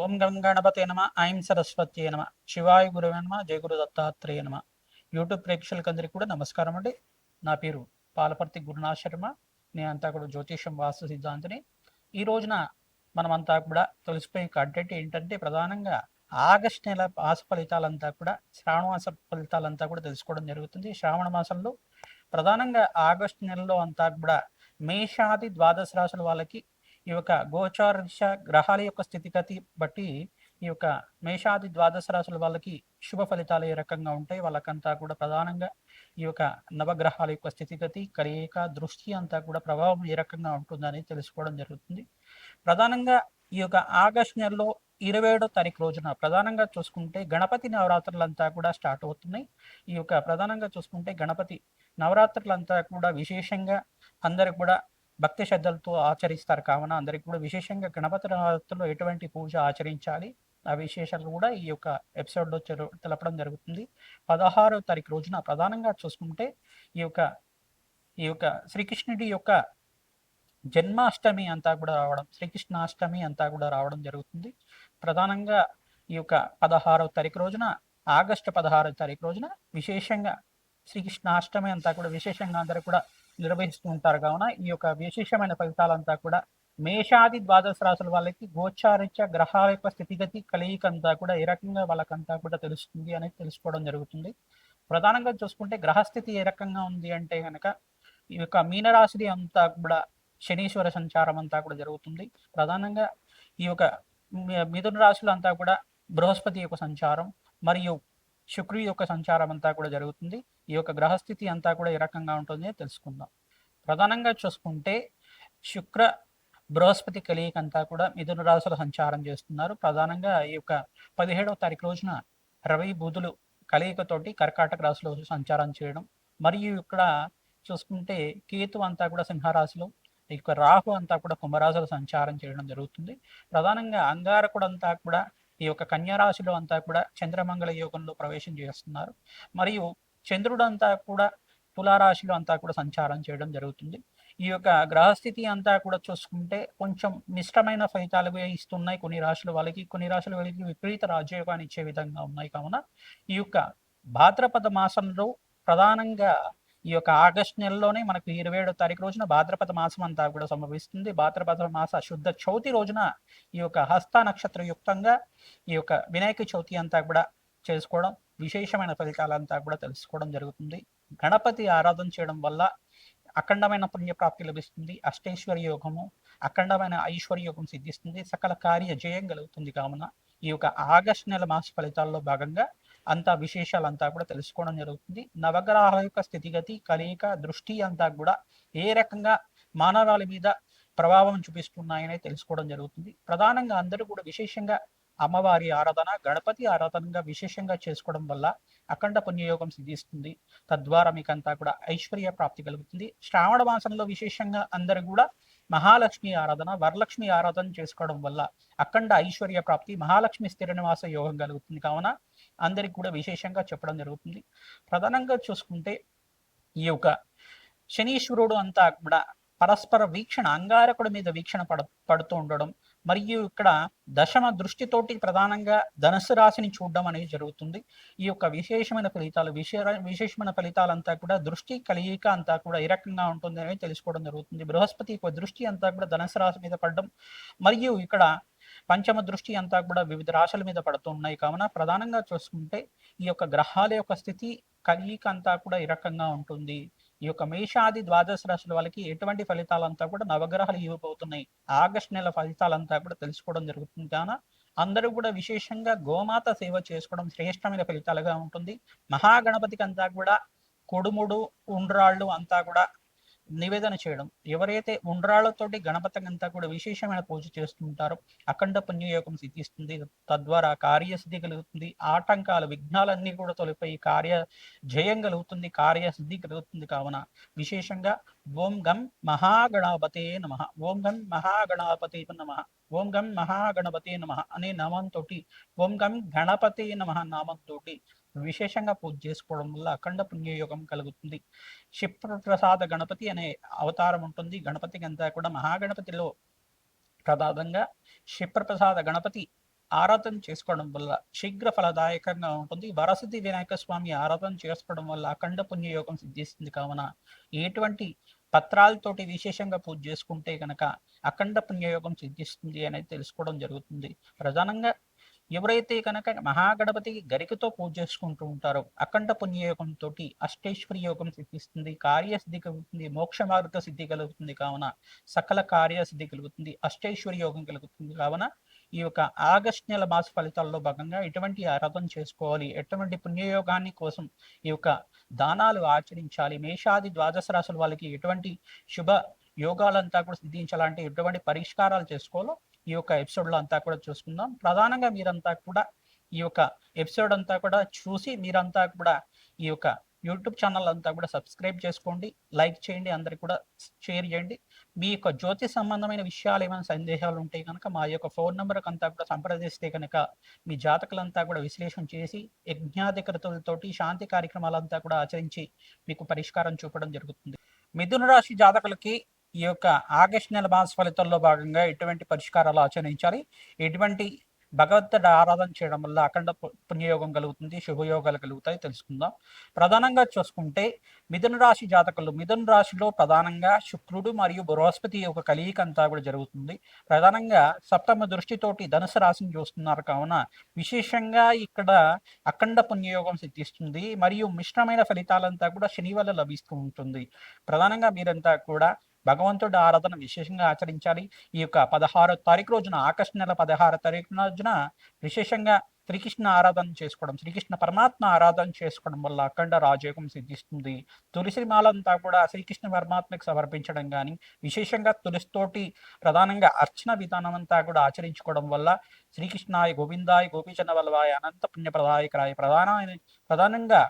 ఓం గం గణపతే నమ ఐం సరస్వత్యే నమ శివాయ గురువే నమ జయ గురు దత్తాత్రేయ నమ. యూట్యూబ్ ప్రేక్షకులందరికీ కూడా నమస్కారం అండి. నా పేరు పాలపర్తి గురునాథ్ శర్మ. నేనంతా కూడా జ్యోతిషం వాస్తు సిద్ధాంతిని. ఈ రోజున మనమంతా కూడా తెలిసిపోయే కంటెంట్ ఏంటంటే ప్రధానంగా ఆగస్ట్ నెల మాస ఫలితాలంతా కూడా శ్రావణ మాస ఫలితాలంతా కూడా తెలుసుకోవడం జరుగుతుంది. శ్రావణ మాసంలో ప్రధానంగా ఆగస్టు నెలలో అంతా కూడా మేషాది ద్వాదశ రాశుల వాళ్ళకి ఈ యొక్క గోచారదిశ గ్రహాల యొక్క స్థితిగతి బట్టి ఈ యొక్క మేషాది ద్వాదశ రాశుల వాళ్ళకి శుభ ఫలితాలు ఏ రకంగా ఉంటాయి, వాళ్ళకంతా కూడా ప్రధానంగా ఈ యొక్క నవగ్రహాల యొక్క స్థితిగతి కలయిక దృష్టి అంతా కూడా ప్రభావం ఏ రకంగా ఉంటుందని తెలుసుకోవడం జరుగుతుంది. ప్రధానంగా ఈ యొక్క ఆగస్ట్ నెలలో 27వ తారీఖు రోజున ప్రధానంగా చూసుకుంటే గణపతి నవరాత్రులంతా కూడా స్టార్ట్ అవుతున్నాయి. ఈ యొక్క ప్రధానంగా చూసుకుంటే గణపతి నవరాత్రులంతా కూడా విశేషంగా అందరికి కూడా భక్తి శ్రద్ధలతో ఆచరిస్తారు. కావున అందరికి కూడా విశేషంగా గణపతి నవరాత్రుల్లో ఎటువంటి పూజ ఆచరించాలి ఆ విశేషాలు కూడా ఈ యొక్క ఎపిసోడ్లో తెలపడం జరుగుతుంది. 16వ తారీఖు రోజున ప్రధానంగా చూసుకుంటే ఈ యొక్క ఈ యొక్క శ్రీకృష్ణుడి యొక్క జన్మాష్టమి అంతా కూడా రావడం, శ్రీకృష్ణాష్టమి అంతా కూడా రావడం జరుగుతుంది. ప్రధానంగా ఈ యొక్క 16వ తారీఖు రోజున ఆగస్టు 16వ తారీఖు రోజున విశేషంగా శ్రీకృష్ణాష్టమి అంతా కూడా విశేషంగా అందరూ కూడా నిర్వహిస్తూ ఉంటారు. కావున ఈ యొక్క విశేషమైన ఫలితాలంతా కూడా మేషాది ద్వాదశ రాశుల వాళ్ళకి గోచారిత్య గ్రహాల యొక్క స్థితిగతి కలయిక అంతా కూడా ఏ రకంగా వాళ్ళకంతా కూడా తెలుస్తుంది అనేది తెలుసుకోవడం జరుగుతుంది. ప్రధానంగా చూసుకుంటే గ్రహస్థితి ఏ రకంగా ఉంది అంటే కనుక ఈ యొక్క మీనరాశి అంతా కూడా శనీశ్వర సంచారం అంతా కూడా జరుగుతుంది. ప్రధానంగా ఈ యొక్క మిథున రాశులు అంతా కూడా బృహస్పతి యొక్క సంచారం మరియు శుక్రుడి యొక్క సంచారం అంతా కూడా జరుగుతుంది. ఈ యొక్క గ్రహస్థితి అంతా కూడా ఏ రకంగా ఉంటుంది తెలుసుకుందాం. ప్రధానంగా చూసుకుంటే శుక్ర బృహస్పతి కలయిక అంతా కూడా మిథున రాశుల సంచారం చేస్తున్నారు. ప్రధానంగా ఈ యొక్క 17వ తారీఖు రోజున రవి బుధులు కలయికతోటి కర్కాటక రాశిలో సంచారం చేయడం, మరియు ఇక్కడ చూసుకుంటే కేతు అంతా కూడా సింహరాశిలో, ఈ యొక్క రాహు అంతా కూడా కుంభరాశిలో సంచారం చేయడం జరుగుతుంది. ప్రధానంగా అంగారకుడు అంతా కూడా ఈ యొక్క కన్యారాశిలో అంతా కూడా చంద్రమంగళ యోగంలో ప్రవేశం చేస్తున్నారు. మరియు చంద్రుడు అంతా కూడా తులారాశిలో అంతా కూడా సంచారం చేయడం జరుగుతుంది. ఈ యొక్క గ్రహస్థితి అంతా కూడా చూసుకుంటే కొంచెం మిశ్రమైన ఫలితాలు ఇస్తున్నాయి కొన్ని రాశుల వాళ్ళకి, కొన్ని రాశుల వాళ్ళకి విపరీత రాజయోగాన్ని ఇచ్చే విధంగా ఉన్నాయి. కావున ఈ యొక్క భాద్రపద మాసంలో ప్రధానంగా ఈ యొక్క ఆగస్ట్ నెలలోనే మనకు 27వ తారీఖు రోజున భాద్రపద మాసం అంతా కూడా సంభవిస్తుంది. భాద్రపద మాస శుద్ధ చవితి రోజున ఈ యొక్క హస్త నక్షత్ర యుక్తంగా ఈ యొక్క వినాయక చవితి అంతా కూడా చేసుకోవడం, విశేషమైన ఫలితాలంతా కూడా తెలుసుకోవడం జరుగుతుంది. గణపతి ఆరాధన చేయడం వల్ల అఖండమైన పుణ్యప్రాప్తి లభిస్తుంది. అష్టైశ్వర్య యోగము, అఖండమైన ఐశ్వర్య యోగం సిద్ధిస్తుంది. సకల కార్య జయం కలుగుతుంది. కావున ఈ యొక్క ఆగస్ట్ నెల మాస ఫలితాల్లో భాగంగా అంతా విశేషాలంతా కూడా తెలుసుకోవడం జరుగుతుంది. నవగ్రహాల యొక్క స్థితిగతి కలయిక దృష్టి అంతా కూడా ఏ రకంగా మానవాళి మీద ప్రభావం చూపిస్తున్నాయని తెలుసుకోవడం జరుగుతుంది. ప్రధానంగా అందరూ కూడా విశేషంగా అమ్మవారి ఆరాధన, గణపతి ఆరాధనగా విశేషంగా చేసుకోవడం వల్ల అఖండ పుణ్యయోగం సిద్ధిస్తుంది. తద్వారా మీకంతా కూడా ఐశ్వర్య ప్రాప్తి కలుగుతుంది. శ్రావణ మాసంలో విశేషంగా అందరూ కూడా మహాలక్ష్మి ఆరాధన, వరలక్ష్మి ఆరాధన చేసుకోవడం వల్ల అఖండ ఐశ్వర్య ప్రాప్తి, మహాలక్ష్మి స్థిర నివాస యోగం కలుగుతుంది. కావున అందరికి కూడా విశేషంగా చెప్పడం జరుగుతుంది. ప్రధానంగా చూసుకుంటే ఈ యొక్క శనీశ్వరుడు అంతా కూడా పరస్పర వీక్షణ, అంగారకుడి మీద వీక్షణ పడుతూ ఉండడం, మరియు ఇక్కడ దశమ దృష్టితోటి ప్రధానంగా ధనుసు రాశిని చూడడం అనేది జరుగుతుంది. ఈ యొక్క విశేషమైన ఫలితాలు విశేషమైన ఫలితాలంతా కూడా దృష్టి కలయిక అంతా కూడా ఏ రకంగా ఉంటుంది అనేది తెలుసుకోవడం జరుగుతుంది. బృహస్పతి యొక్క దృష్టి అంతా కూడా ధనుసు రాశి మీద పడడం, మరియు ఇక్కడ పంచమ దృష్టి అంతా కూడా వివిధ రాశుల మీద పడుతున్నాయి. కావున ప్రధానంగా చూసుకుంటే ఈ యొక్క గ్రహాల యొక్క స్థితి కలయిక అంతా కూడా ఈ రకంగా ఉంటుంది. ఈ యొక్క మేషాది ద్వాదశ రాశుల వాళ్ళకి ఎటువంటి ఫలితాలంతా కూడా నవగ్రహాలు ఇవ్వబోతున్నాయి. ఆగస్ట్ నెల ఫలితాలంతా కూడా తెలుసుకోవడం జరుగుతుంది. కావున అందరూ కూడా విశేషంగా గోమాత సేవ చేసుకోవడం శ్రేష్టమైన ఫలితాలుగా ఉంటుంది. మహాగణపతికి అంతా కూడా కొడుముడు ఉండ్రాళ్ళు అంతా కూడా నివేదన చేయడం, ఎవరైతే ఉండ్రాళ్లతోటి గణపతి అంతా కూడా విశేషమైన పూజ చేస్తుంటారో అఖండ పుణ్యయోగం సిద్ధిస్తుంది. తద్వారా కార్యసిద్ధి కలుగుతుంది. ఆటంకాలు విఘ్నాలన్నీ కూడా తొలిపోయి కార్య జయం కలుగుతుంది, కార్యసిద్ధి కలుగుతుంది. కావున విశేషంగా ఓం గం మహాగణపతే నమ, ఓం గం మహాగణపతే నమ, ఓం గం మహాగణపతే నమ అనే నామంతో, ఓం గం గణపతే నమ నామంతో విశేషంగా పూజ చేసుకోవడం వల్ల అఖండ పుణ్యయోగం కలుగుతుంది. క్షిప్రప్రసాద గణపతి అనే అవతారం ఉంటుంది. గణపతికి అంతా కూడా మహాగణపతిలో ప్రధానంగా క్షిప్రప్రసాద గణపతి ఆరాధన చేసుకోవడం వల్ల శీఘ్ర ఫలదాయకంగా ఉంటుంది. వరసిద్ధి వినాయక స్వామి ఆరాధన చేసుకోవడం వల్ల అఖండ పుణ్యయోగం సిద్ధిస్తుంది. కావున ఎటువంటి పత్రాలతోటి విశేషంగా పూజ చేసుకుంటే కనుక అఖండ పుణ్యయోగం సిద్ధిస్తుంది అనేది తెలుసుకోవడం జరుగుతుంది. ప్రధానంగా ఎవరైతే కనుక మహాగణపతికి గరికతో పూజ చేసుకుంటూ ఉంటారో అఖండ పుణ్యయోగంతో అష్టైశ్వర్య యోగం సిద్ధిస్తుంది, కార్యసిద్ధి కలుగుతుంది, మోక్ష మార్గ సిద్ధి కలుగుతుంది. కావున సకల కార్యసిద్ధి కలుగుతుంది, అష్టైశ్వర్య యోగం కలుగుతుంది. కావున ఈ యొక్క ఆగస్ట్ నెల మాస ఫలితాల్లో భాగంగా ఎటువంటి ఆరాధన చేసుకోవాలి, ఎటువంటి పుణ్యయోగాన్ని కోసం ఈ యొక్క దానాలు ఆచరించాలి, మేషాది ద్వాదశ రాశుల వాళ్ళకి ఎటువంటి శుభ యోగాలంతా కూడా సిద్ధించాలంటే ఎటువంటి పరిష్కారాలు చేసుకోవాలో ఈ యొక్క ఎపిసోడ్లో అంతా కూడా చూసుకుందాం. ప్రధానంగా మీరంతా కూడా ఈ యొక్క ఎపిసోడ్ అంతా కూడా చూసి మీరంతా కూడా ఈ యొక్క యూట్యూబ్ ఛానల్ అంతా కూడా సబ్స్క్రైబ్ చేసుకోండి, లైక్ చేయండి, అందరికి కూడా షేర్ చేయండి. మీ యొక్క జ్యోతి సంబంధమైన విషయాలు ఏమైనా సందేహాలు ఉంటే కనుక మా యొక్క ఫోన్ నెంబర్కి అంతా కూడా సంప్రదిస్తే కనుక మీ జాతకులంతా కూడా విశ్లేషణ చేసి యజ్ఞాధికృతులతోటి శాంతి కార్యక్రమాలంతా కూడా ఆచరించి మీకు పరిష్కారం చూపడం జరుగుతుంది. మిథున రాశి జాతకులకి ఈ యొక్క ఆగస్ట్ నెల మాస ఫలితాల్లో భాగంగా ఎటువంటి పరిష్కారాలు ఆచరించాలి, ఎటువంటి భగవంతుడి ఆరాధన చేయడం వల్ల అఖండ పుణ్యయోగం కలుగుతుంది, శుభయోగాలు కలుగుతాయి తెలుసుకుందాం. ప్రధానంగా చూసుకుంటే మిథున రాశి జాతకులు, మిథున రాశిలో ప్రధానంగా శుక్రుడు మరియు బృహస్పతి యొక్క కలయిక అంతా కూడా జరుగుతుంది. ప్రధానంగా సప్తమ దృష్టితోటి ధనుసు రాశిని చూస్తున్నారు. కావున విశేషంగా ఇక్కడ అఖండ పుణ్యయోగం సిద్ధిస్తుంది మరియు మిశ్రమైన ఫలితాలంతా కూడా శని వల్ల లభిస్తూ ఉంటుంది. ప్రధానంగా మీరంతా కూడా భగవంతుడి ఆరాధన విశేషంగా ఆచరించాలి. ఈ యొక్క 16వ తారీఖు రోజున, ఆగస్టు నెల 16వ తారీఖు రోజున విశేషంగా శ్రీకృష్ణ ఆరాధన చేసుకోవడం, శ్రీకృష్ణ పరమాత్మ ఆరాధన చేసుకోవడం వల్ల అఖండ రాజయోగం సిద్ధిస్తుంది. తులసి మాలంతా కూడా శ్రీకృష్ణ పరమాత్మకి సమర్పించడం కానీ, విశేషంగా తులసితోటి ప్రధానంగా అర్చన విధానం అంతా కూడా ఆచరించుకోవడం వల్ల శ్రీకృష్ణాయ గోవిందాయ గోపీచంద వల్లభాయ అనంత పుణ్యప్రదాయకరాయ ప్రధానంగా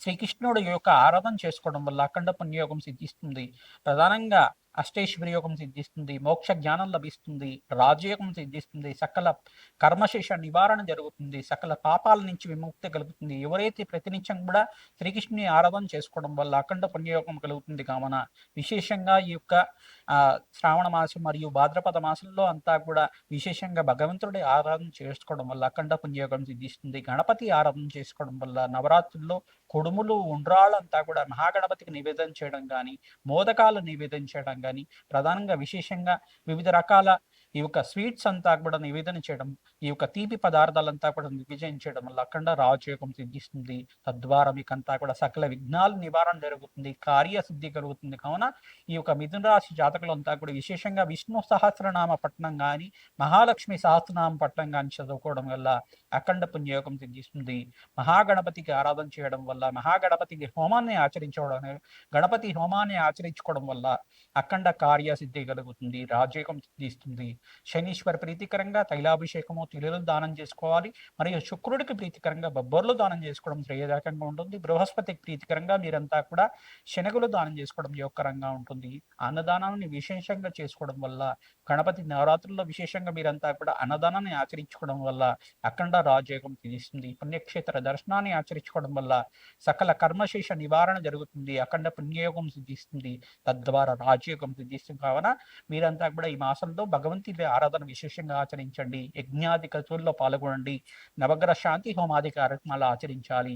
శ్రీకృష్ణుడు యొక్క ఆరాధన చేసుకోవడం వల్ల అఖండ పుణ్యయోగం సిద్ధిస్తుంది. ప్రధానంగా అష్టైశ్వర్య యోగం సిద్ధిస్తుంది, మోక్ష జ్ఞానం లభిస్తుంది, రాజయోగం సిద్ధిస్తుంది, సకల కర్మశేష నివారణ జరుగుతుంది, సకల పాపాల నుంచి విముక్తి కలుగుతుంది. ఎవరైతే ప్రతినిత్యం కూడా శ్రీకృష్ణుని ఆరాధన చేసుకోవడం వల్ల అఖండ పుణ్యయోగం కలుగుతుంది. కావున విశేషంగా ఈ యొక్క శ్రావణ మాసం మరియు భాద్రపద మాసంలో అంతా కూడా విశేషంగా భగవంతుడి ఆరాధన చేసుకోవడం వల్ల అఖండ పుణ్యయోగం సిద్ధిస్తుంది. గణపతి ఆరాధన చేసుకోవడం వల్ల నవరాత్రుల్లో కుడుములు ఉండ్రాళ్ళంతా కూడా మహాగణపతికి నివేదన చేయడం కానీ, మోదకాలు నివేదన చేయడం కానీ, ప్రధానంగా విశేషంగా వివిధ రకాల ఈ యొక్క స్వీట్స్ అంతా కూడా నివేదన చేయడం, ఈ యొక్క తీపి పదార్థాలంతా కూడా నివేదన చేయడం వల్ల అఖండ రాజయోగం సిద్ధిస్తుంది. తద్వారా మీకంతా కూడా సకల విఘ్నాలు నివారణ జరుగుతుంది, కార్యసిద్ధి కలుగుతుంది. కావున ఈ యొక్క మిథున రాశి జాతకులంతా కూడా విశేషంగా విష్ణు సహస్రనామ పట్టణం కానీ, మహాలక్ష్మి సహస్రనామ పట్టణం కానీ చదువుకోవడం వల్ల అఖండ పుణ్యయోగం సిద్ధిస్తుంది. మహాగణపతికి ఆరాధన చేయడం వల్ల, మహాగణపతికి హోమాన్ని ఆచరించడం, గణపతి హోమాన్ని ఆచరించుకోవడం వల్ల అఖండ కార్యసిద్ధి కలుగుతుంది, రాజయోగం సిద్ధిస్తుంది. శనీశ్వర ప్రీతికరంగా తైలాభిషేకము, తిలలు దానం చేసుకోవాలి. మరియు శుక్రుడికి ప్రీతికరంగా బొబ్బర్లు దానం చేసుకోవడం శ్రేయదాయకంగా ఉంటుంది. బృహస్పతికి ప్రీతికరంగా మీరంతా కూడా శనగలు దానం చేసుకోవడం యోగకరంగా ఉంటుంది. అన్నదానాన్ని విశేషంగా చేసుకోవడం వల్ల, గణపతి నవరాత్రుల్లో విశేషంగా మీరంతా కూడా అన్నదానాన్ని ఆచరించుకోవడం వల్ల అఖండ రాజయోగం సిద్ధిస్తుంది. పుణ్యక్షేత్ర దర్శనాన్ని ఆచరించుకోవడం వల్ల సకల కర్మశేష నివారణ జరుగుతుంది, అఖండ పుణ్యయోగం సిద్ధిస్తుంది. తద్వారా రాజయోగం సిద్ధిస్తుంది. కావున మీరంతా కూడా ఈ మాసంలో భగవంతుడి ఆరాధన విశేషంగా ఆచరించండి, యజ్ఞాది క్రతువుల్లో పాల్గొనండి, నవగ్రహ శాంతి హోమాది కార్యక్రమాలు ఆచరించాలి.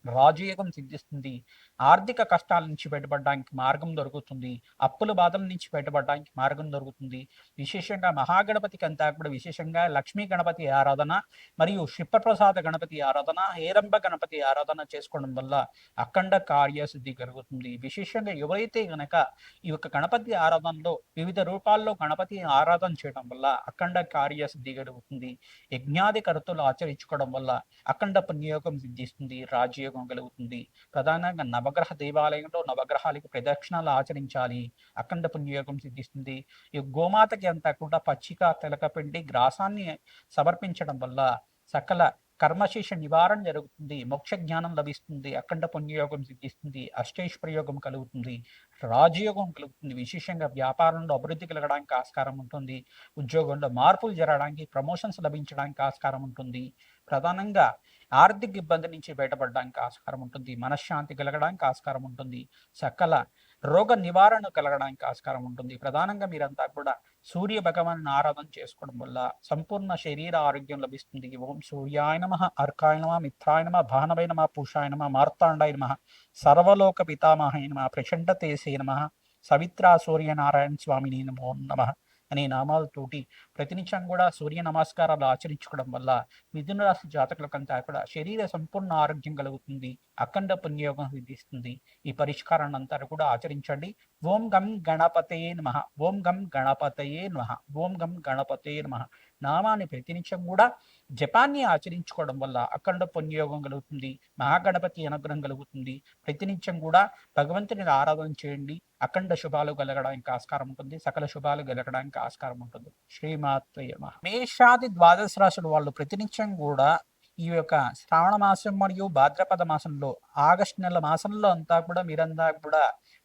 రాజయోగం సిద్ధిస్తుంది. ఆర్థిక కష్టాల నుంచి బయటపడడానికి మార్గం దొరుకుతుంది, అప్పుల బాధల నుంచి బయటపడడానికి మార్గం దొరుకుతుంది. విశేషంగా మహాగణపతికి అంతా కూడా విశేషంగా లక్ష్మీ గణపతి ఆరాధన మరియు శివప్రసాద గణపతి ఆరాధన, హేరంబ గణపతి ఆరాధన చేసుకోవడం వల్ల అఖండ కార్యసిద్ధి కలుగుతుంది. విశేషంగా ఎవరైతే గనక ఈ యొక్క గణపతి ఆరాధనలో వివిధ రూపాల్లో గణపతి ఆరాధన చేయడం వల్ల అఖండ కార్యసిద్ధి కలుగుతుంది. యజ్ఞాది కర్తలు ఆచరించుకోవడం వల్ల అఖండ పుణ్యయోగం సిద్ధిస్తుంది, రాజయోగం కలుగుతుంది. ప్రధానంగా నవగ్రహ దేవాలయంలో నవగ్రహాలకు ప్రదక్షిణాలు ఆచరించాలి, అఖండ పుణ్యయోగం సిద్ధిస్తుంది. ఈ గోమాతకి అంతా కూడా పచ్చిక తెలకపిండి గ్రాసాన్ని సమర్పించడం వల్ల సకల కర్మశేష నివారణ జరుగుతుంది, మోక్ష జ్ఞానం లభిస్తుంది, అఖండ పుణ్యయోగం సిద్ధిస్తుంది, అష్టైశ్వర్యోగం కలుగుతుంది, రాజయోగం కలుగుతుంది. విశేషంగా వ్యాపారంలో అభివృద్ధి కలగడానికి ఆస్కారం ఉంటుంది, ఉద్యోగంలో మార్పులు జరగడానికి, ప్రమోషన్స్ లభించడానికి ఆస్కారం ఉంటుంది. ప్రధానంగా ఆర్థిక ఇబ్బంది నుంచి బయటపడడానికి ఆస్కారం ఉంటుంది, మనశ్శాంతి కలగడానికి ఆస్కారం ఉంటుంది. సకల రోగ నివారణ కలగడానికి ఆస్కారం ఉంటుంది. ప్రధానంగా మీరంతా కూడా సూర్య భగవాన్ ఆరాధన చేసుకోవడం వల్ల సంపూర్ణ శరీర ఆరోగ్యం లభిస్తుంది. ఓం సూర్యాయ నమః, అర్కాయ నమః, మిత్రాయ నమః, భానవే నమః, పూషాయ నమః, మార్తాండాయ నమః, సర్వలోక పితామహాయ నమః, ప్రచండ తేజసే నమః, సవిత్రా సూర్యనారాయణ స్వామిని నమో నమః అనే నామాలతోటి ప్రతినిత్యం కూడా సూర్య నమస్కారాలు ఆచరించుకోవడం వల్ల మిథున రాశి జాతకులకంతా కూడా శరీర సంపూర్ణ ఆరోగ్యం కలుగుతుంది, అఖండ పుణ్యయోగం సిద్ధిస్తుంది. ఈ పరిష్కారాన్ని అంతా కూడా ఆచరించండి. ఓం గం గణపతయే నమః, ఓం గం గణపతయే నమః, ఓం గం గణపతయే నమః నామాన్ని ప్రతినిత్యం కూడా జపాన్ని ఆచరించుకోవడం వల్ల అఖండ పుణ్యయోగం కలుగుతుంది, మహాగణపతి అనుగ్రహం కలుగుతుంది. ప్రతినిత్యం కూడా భగవంతుని ఆరాధన చేయండి. అఖండ శుభాలు కలగడానికి ఆస్కారం ఉంటుంది, సకల శుభాలు కలగడానికి ఆస్కారం ఉంటుంది. శ్రీమాత్రయ నమః. మేషాది ద్వాదశ రాశుల వాళ్ళు ప్రతినిత్యం కూడా ఈ యొక్క శ్రావణ మాసం మరియు భాద్రపద మాసంలో ఆగస్టు నెల మాసంలో అంతా కూడా మీరంతా కూడా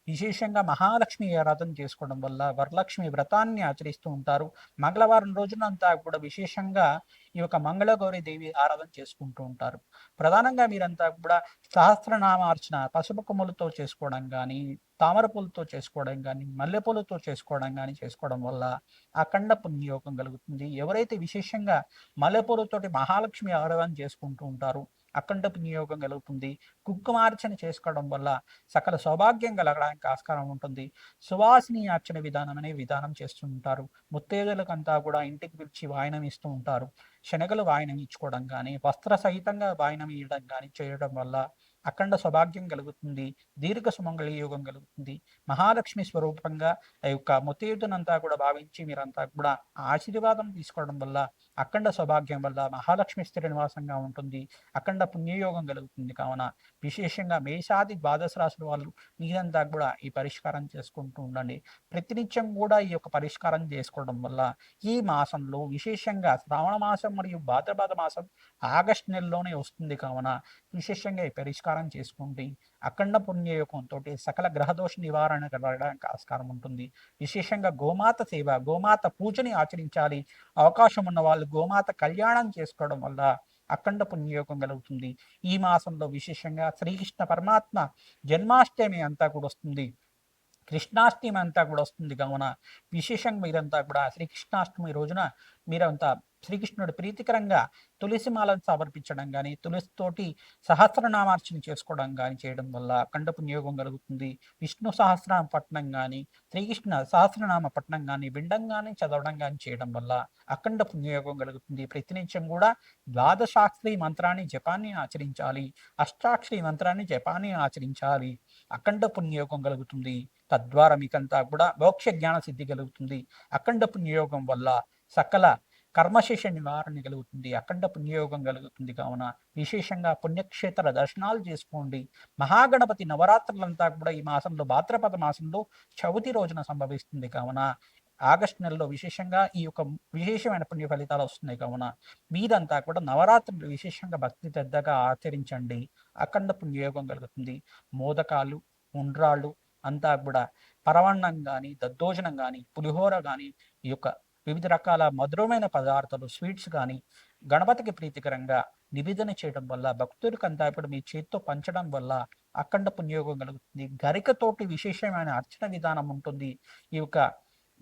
విశేషంగా మహాలక్ష్మి ఆరాధన చేసుకోవడం వల్ల వరలక్ష్మి వ్రతాన్ని ఆచరిస్తూ ఉంటారు. మంగళవారం రోజున అంతా కూడా విశేషంగా ఈ యొక్క మంగళగౌరి దేవి ఆరాధన చేసుకుంటూ ఉంటారు. ప్రధానంగా మీరంతా కూడా సహస్రనామార్చన పసుపు కొమ్ములతో చేసుకోవడం కానీ, తామర పూలతో చేసుకోవడం కానీ, మల్లెపూలతో చేసుకోవడం కానీ చేసుకోవడం వల్ల అఖండ పుణ్యయోగం కలుగుతుంది. ఎవరైతే విశేషంగా మల్లెపూలతోటి మహాలక్ష్మి ఆరాధన చేసుకుంటూ ఉంటారో అఖండ పుణ్యయోగం కలుగుతుంది. కుంకుమార్చన చేసుకోవడం వల్ల సకల సౌభాగ్యం కలగడానికి ఆస్కారం ఉంటుంది. సువాసిని అర్చన విధానం అనే విధానం చేస్తూ ఉంటారు. ముత్తైదులకంతా కూడా ఇంటికి పిలిచి వాయనం ఇస్తూ ఉంటారు. శనగలు వాయనం ఇచ్చుకోవడం కానీ, వస్త్ర సహితంగా వాయనం ఇవ్వడం కానీ చేయడం వల్ల అఖండ సౌభాగ్యం కలుగుతుంది, దీర్ఘ సుమంగళి యోగం కలుగుతుంది. మహాలక్ష్మి స్వరూపంగా ఆ యొక్క ముత్తైదునంతా కూడా భావించి మీరంతా కూడా ఆశీర్వాదం తీసుకోవడం వల్ల అఖండ సౌభాగ్యం వల్ల మహాలక్ష్మి స్థిర నివాసంగా ఉంటుంది, అఖండ పుణ్యయోగం కలుగుతుంది. కావున విశేషంగా మేషాది ద్వాదశ రాశుల వాళ్ళు మీరంతా కూడా ఈ పరిష్కారం చేసుకుంటూ ఉండండి. ప్రతినిత్యం కూడా ఈ యొక్క పరిష్కారం చేసుకోవడం వల్ల ఈ మాసంలో విశేషంగా శ్రావణ మాసం మరియు భాద్రపద మాసం ఆగస్టు నెలలోనే వస్తుంది. కావున విశేషంగా ఈ పరిష్కారం చేసుకుంటే అఖండ పుణ్యయోగంతో సకల గ్రహదోష నివారణ కలగడానికి ఆస్కారం ఉంటుంది. విశేషంగా గోమాత సేవ, గోమాత పూజని ఆచరించాలి. అవకాశం ఉన్న వాళ్ళు గోమాత కళ్యాణం చేసుకోవడం వల్ల అఖండ పుణ్యయోగం కలుగుతుంది. ఈ మాసంలో విశేషంగా శ్రీకృష్ణ పరమాత్మ జన్మాష్టమి అంతా కూడా వస్తుంది, కృష్ణాష్టమి అంతా కూడా వస్తుంది. కావున విశేషంగా మీరంతా కూడా శ్రీకృష్ణాష్టమి రోజున మీరంతా శ్రీకృష్ణుడు ప్రీతికరంగా తులసి మాలను సమర్పించడం కానీ, తులసితోటి సహస్రనామార్చన చేసుకోవడం కానీ చేయడం వల్ల అఖండ పుణ్యయోగం కలుగుతుంది. విష్ణు సహస్రనామ పఠనం కానీ, శ్రీకృష్ణ సహస్రనామ పఠనం కానీ వినడం కానీ చదవడం కానీ చేయడం వల్ల అఖండ పుణ్యయోగం కలుగుతుంది. ప్రతినిత్యం కూడా ద్వాదశాక్షరి మంత్రాన్ని జపాన్ని ఆచరించాలి, అష్టాక్షరి మంత్రాన్ని జపాన్ని ఆచరించాలి. అఖండ పుణ్యయోగం కలుగుతుంది. తద్వారా మీకంతా కూడా మోక్ష జ్ఞాన సిద్ధి కలుగుతుంది. అఖండ పుణ్యయోగం వల్ల సకల కర్మశేష నివారణ కలుగుతుంది, అఖండ పుణ్యయోగం కలుగుతుంది. కావున విశేషంగా పుణ్యక్షేత్ర దర్శనాలు చేసుకోండి. మహాగణపతి నవరాత్రులంతా కూడా ఈ మాసంలో భాద్రపద మాసంలో చవితి రోజున సంభవిస్తుంది. కావున ఆగస్టు నెలలో విశేషంగా ఈ యొక్క విశేషమైన పుణ్య ఫలితాలు వస్తున్నాయి. కావున మీరంతా కూడా నవరాత్రులు విశేషంగా భక్తి శ్రద్ధగా ఆచరించండి. అఖండ పుణ్యయోగం కలుగుతుంది. మోదకాలు, ఉండ్రాళ్ళు అంతా కూడా పరవన్నం కానీ, దద్దోజనం కానీ, పులిహోర కానీ, ఈ యొక్క వివిధ రకాల మధురమైన పదార్థాలు స్వీట్స్ కానీ గణపతికి ప్రీతికరంగా నివేదన చేయడం వల్ల భక్తులకు అంతా ఇప్పుడు మీ చేతితో పంచడం వల్ల అఖండ పుణ్యయోగం కలుగుతుంది. గరికతోటి విశేషమైన అర్చన విధానం ఉంటుంది. ఈ యొక్క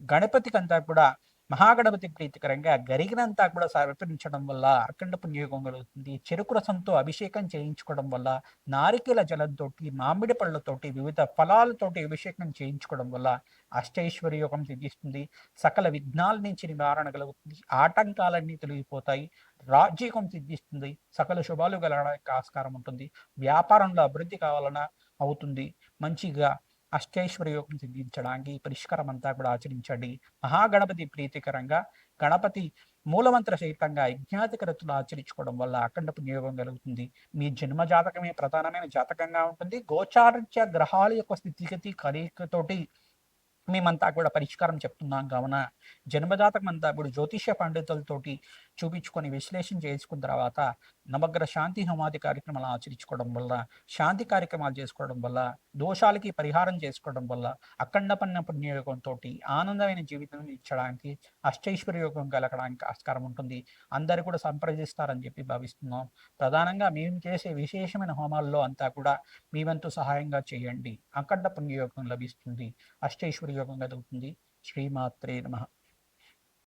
గణపతికి అంతా కూడా మహాగణపతి ప్రీతికరంగా గరిగినంతా కూడా సమర్పించడం వల్ల అఖండ పుణ్యయోగం కలుగుతుంది. చెరుకు రసంతో అభిషేకం చేయించుకోవడం వల్ల, నారికేల జలంతో, మామిడి పళ్ళతోటి, వివిధ ఫలాలతోటి అభిషేకం చేయించుకోవడం వల్ల అష్టైశ్వర్య యోగం సిద్ధిస్తుంది. సకల విఘ్నాల నుంచి నివారణ కలుగుతుంది. ఆటంకాలన్నీ తొలగిపోతాయి. రాజ్యకం సిద్ధిస్తుంది. సకల శుభాలు కలగడానికి ఆస్కారం ఉంటుంది. వ్యాపారంలో అభివృద్ధి కావాలన్నా అవుతుంది. మంచిగా అష్టైశ్వర్య యోగం సిద్ధించడానికి పరిష్కారం అంతా కూడా ఆచరించండి. మహాగణపతి ప్రీతికరంగా గణపతి మూలమంత్ర సహితంగా యజ్ఞాతికరతులు ఆచరించుకోవడం వల్ల అఖండ పుణ్యయోగం కలుగుతుంది. మీ జన్మ జాతకమే ప్రధానమైన జాతకంగా ఉంటుంది. గోచారిత్య గ్రహాల యొక్క స్థితిగతి కలయికతోటి మేమంతా కూడా పరిష్కారం చెప్తున్నాం. కావున జన్మజాతకం అంతా కూడా జ్యోతిష పండితులతోటి చూపించుకొని విశ్లేషణ చేసుకున్న తర్వాత నవగ్రహ శాంతి హోమాది కార్యక్రమాలు ఆచరించుకోవడం వల్ల, శాంతి కార్యక్రమాలు చేసుకోవడం వల్ల, దోషాలకి పరిహారం చేసుకోవడం వల్ల, అఖండ పుణ్యయోగంతో ఆనందమైన జీవితం ఇచ్చడానికి, అష్టైశ్వర్య యోగం కలగడానికి ఆస్కారం ఉంటుంది. అందరు కూడా సంప్రదిస్తారని చెప్పి భావిస్తున్నాం. ప్రధానంగా మేము చేసే విశేషమైన హోమాల్లో అంతా కూడా మీ వంతు సహాయంగా చేయండి. అఖండ పుణ్యయోగం లభిస్తుంది, అష్టైశ్వర్య యోగం కలుగుతుంది. శ్రీమాత్రే నమః.